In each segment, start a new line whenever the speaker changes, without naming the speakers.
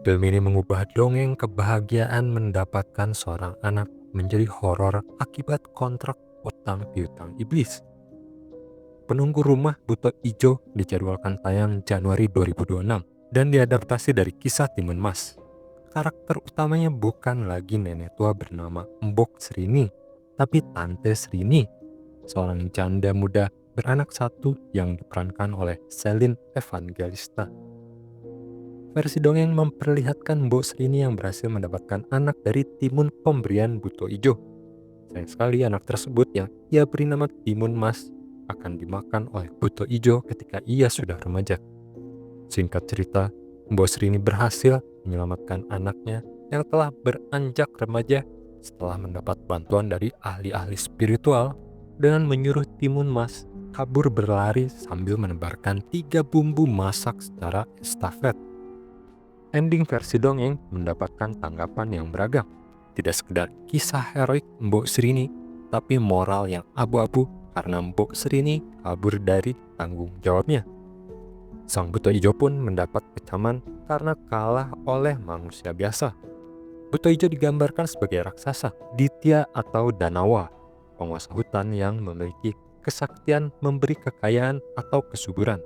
Film ini mengubah dongeng kebahagiaan mendapatkan seorang anak menjadi horor akibat kontrak utang piutang iblis. Penunggu Rumah Buto Ijo dijadwalkan tayang Januari 2026 dan diadaptasi dari kisah Timun Mas. Karakter utamanya bukan lagi nenek tua bernama Mbok Srini, tapi Tante Srini, seorang janda muda beranak satu yang diperankan oleh Celine Evangelista. Versi dongeng memperlihatkan Mbok Srini yang berhasil mendapatkan anak dari timun pemberian Buto Ijo. Sayang sekali anak tersebut yang ia beri nama Timun Mas akan dimakan oleh Buto Ijo ketika ia sudah remaja. Singkat cerita, Mbok Srini berhasil menyelamatkan anaknya yang telah beranjak remaja setelah mendapat bantuan dari ahli-ahli spiritual dengan menyuruh Timun Mas kabur berlari sambil menebarkan 3 bumbu masak secara estafet. Ending versi dongeng mendapatkan tanggapan yang beragam. Tidak sekedar kisah heroik Mbok Srini, tapi moral yang abu-abu karena Mbok Srini kabur dari tanggung jawabnya. Sang Buto Ijo pun mendapat kecaman karena kalah oleh manusia biasa. Buto Ijo digambarkan sebagai raksasa, Ditya atau Danawa, penguasa hutan yang memiliki kesaktian memberi kekayaan atau kesuburan,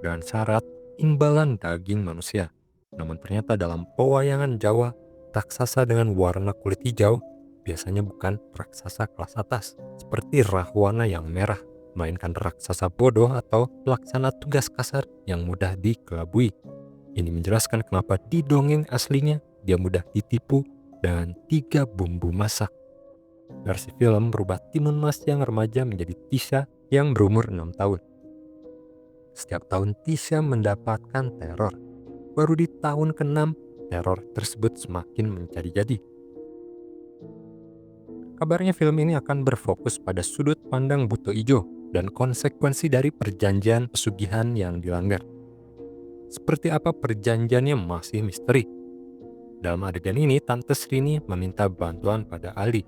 dengan syarat imbalan daging manusia. Namun ternyata dalam pewayangan Jawa, raksasa dengan warna kulit hijau biasanya bukan raksasa kelas atas, seperti Rahwana yang merah, melainkan raksasa bodoh atau pelaksana tugas kasar yang mudah dikelabui. Ini menjelaskan kenapa di dongeng aslinya dia mudah ditipu dengan 3 bumbu masak. Versi film merubah Timun Mas yang remaja menjadi Tisha yang berumur 6 tahun. Setiap tahun Tisha mendapatkan teror. Baru di tahun ke-6, teror tersebut semakin menjadi-jadi. Kabarnya film ini akan berfokus pada sudut pandang Buto Ijo dan konsekuensi dari perjanjian pesugihan yang dilanggar. Seperti apa perjanjiannya masih misteri. Dalam adegan ini, Tante Srini meminta bantuan pada Ali.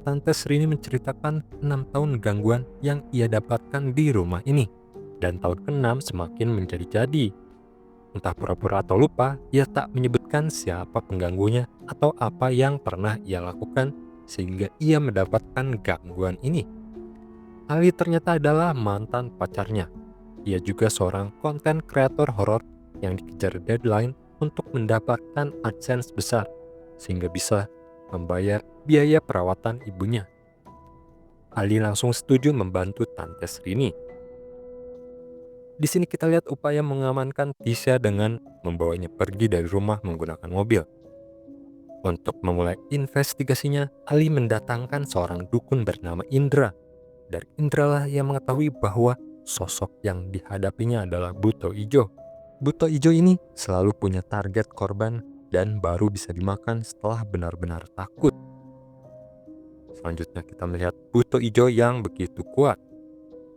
Tante Srini menceritakan 6 tahun gangguan yang ia dapatkan di rumah ini. Dan tahun ke-6 semakin menjadi-jadi. Entah pura-pura atau lupa, ia tak menyebutkan siapa pengganggunya atau apa yang pernah ia lakukan sehingga ia mendapatkan gangguan ini. Ali ternyata adalah mantan pacarnya. Ia juga seorang konten kreator horor yang dikejar deadline untuk mendapatkan AdSense besar sehingga bisa membayar biaya perawatan ibunya. Ali langsung setuju membantu Tante Srini. Di sini kita lihat upaya mengamankan Tisha dengan membawanya pergi dari rumah menggunakan mobil. Untuk memulai investigasinya, Ali mendatangkan seorang dukun bernama Indra. Dari Indra lah ia mengetahui bahwa sosok yang dihadapinya adalah Buto Ijo. Buto Ijo ini selalu punya target korban dan baru bisa dimakan setelah benar-benar takut. Selanjutnya kita melihat Buto Ijo yang begitu kuat.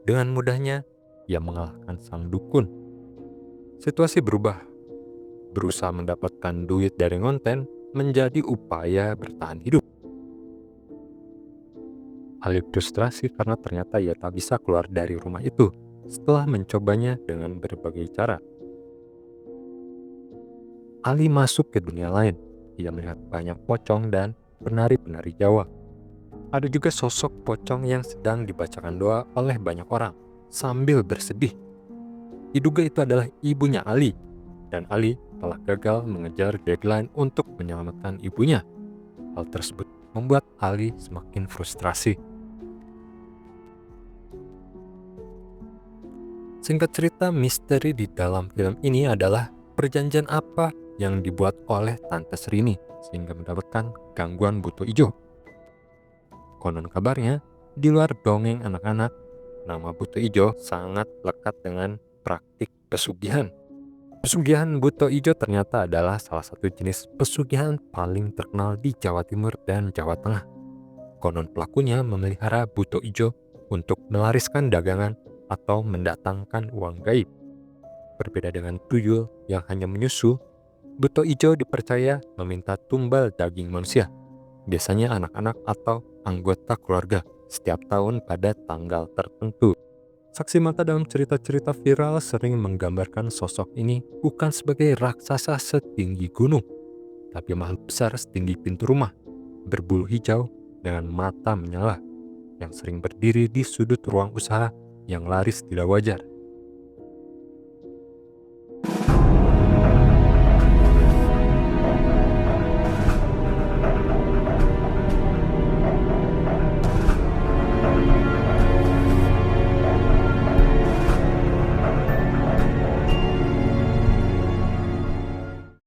Dengan mudahnya, ia mengalahkan sang dukun. Situasi berubah. Berusaha mendapatkan duit dari ngonten menjadi upaya bertahan hidup. Ali frustrasi karena ternyata ia tak bisa keluar dari rumah itu setelah mencobanya dengan berbagai cara. Ali masuk ke dunia lain. Ia melihat banyak pocong dan penari-penari Jawa. Ada juga sosok pocong yang sedang dibacakan doa oleh banyak orang sambil bersedih. Diduga itu adalah ibunya Ali, dan Ali telah gagal mengejar deadline untuk menyelamatkan ibunya. Hal tersebut membuat Ali semakin frustrasi. Singkat cerita, misteri di dalam film ini adalah perjanjian apa yang dibuat oleh Tante Srini sehingga mendapatkan gangguan Buto Ijo. Konon kabarnya, di luar dongeng anak-anak, nama Buto Ijo sangat lekat dengan praktik pesugihan. Pesugihan Buto Ijo ternyata adalah salah satu jenis pesugihan paling terkenal di Jawa Timur dan Jawa Tengah. Konon pelakunya memelihara Buto Ijo untuk melariskan dagangan atau mendatangkan uang gaib. Berbeda dengan tuyul yang hanya menyusu, Buto Ijo dipercaya meminta tumbal daging manusia, biasanya anak-anak atau anggota keluarga, setiap tahun pada tanggal tertentu. Saksi mata dalam cerita-cerita viral sering menggambarkan sosok ini bukan sebagai raksasa setinggi gunung, tapi makhluk besar setinggi pintu rumah, berbulu hijau dengan mata menyala, yang sering berdiri di sudut ruang usaha yang laris tidak wajar.